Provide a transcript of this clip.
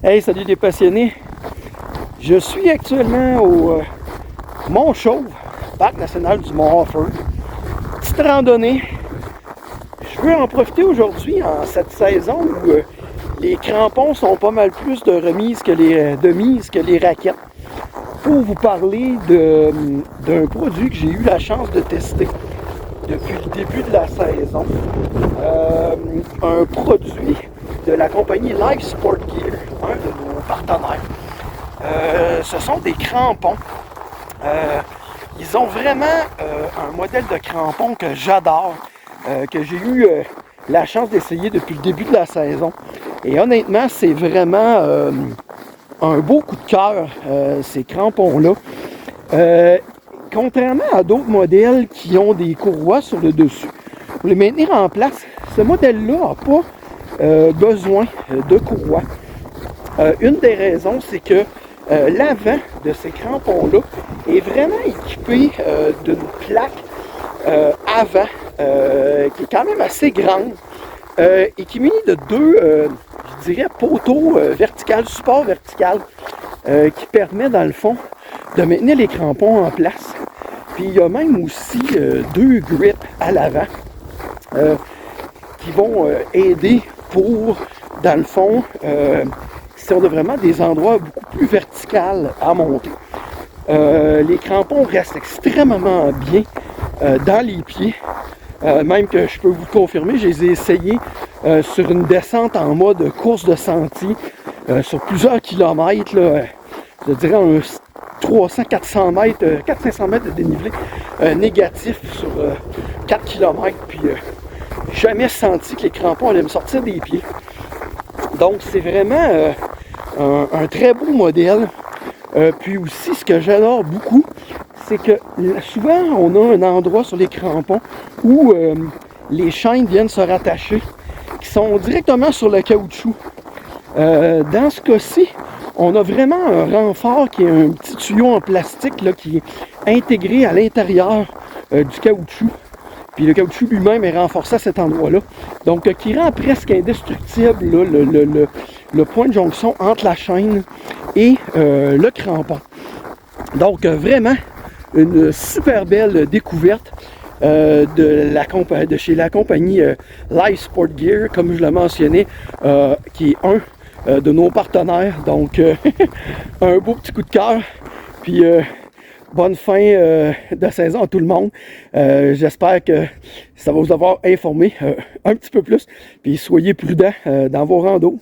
Hey, salut les passionnés! Je suis actuellement au Mont Chauve, parc national du Mont Offord. Petite randonnée. Je veux en profiter aujourd'hui, en cette saison où les crampons sont pas mal plus de mise que les raquettes, pour vous parler d'un produit que j'ai eu la chance de tester depuis le début de la saison. Un produit de la compagnie Live Sport Gear, un de nos partenaires. Ce sont des crampons. Ils ont vraiment un modèle de crampon que j'adore, que j'ai eu la chance d'essayer depuis le début de la saison. Et honnêtement, c'est vraiment un beau coup de cœur, ces crampons-là. Contrairement à d'autres modèles qui ont des courroies sur le dessus, pour les maintenir en place, ce modèle-là n'a pas besoin de courroies. Une des raisons, c'est que l'avant de ces crampons-là est vraiment équipé d'une plaque avant qui est quand même assez grande et qui est munie de deux, je dirais, poteaux verticaux, support vertical, qui permet dans le fond de maintenir les crampons en place. Puis il y a même aussi deux grips à l'avant qui vont aider pour, dans le fond, si on a vraiment des endroits beaucoup plus verticaux à monter. Les crampons restent extrêmement bien dans les pieds. Même que je peux vous le confirmer, je les ai essayés sur une descente en mode course de sentier sur plusieurs kilomètres, là, je dirais un 300-400 mètres, 400-500 mètres de dénivelé négatif sur 4 km. Puis jamais senti que les crampons allaient me sortir des pieds. Donc c'est vraiment un très beau modèle. Puis aussi, ce que j'adore beaucoup, c'est que souvent on a un endroit sur les crampons où les chaînes viennent se rattacher, qui sont directement sur le caoutchouc. Dans ce cas-ci, on a vraiment un renfort qui est un petit tuyau en plastique là, qui est intégré à l'intérieur du caoutchouc. Puis le caoutchouc lui-même est renforcé à cet endroit-là. Donc, qui rend presque indestructible là, le point de jonction entre la chaîne et le crampon. Donc, vraiment, une super belle découverte de chez la compagnie Live Sport Gear, comme je l'ai mentionné, qui est un de nos partenaires. Donc, un beau petit coup de cœur. Puis, bonne fin de saison à tout le monde. J'espère que ça va vous avoir informé un petit peu plus. Puis, soyez prudents dans vos randos.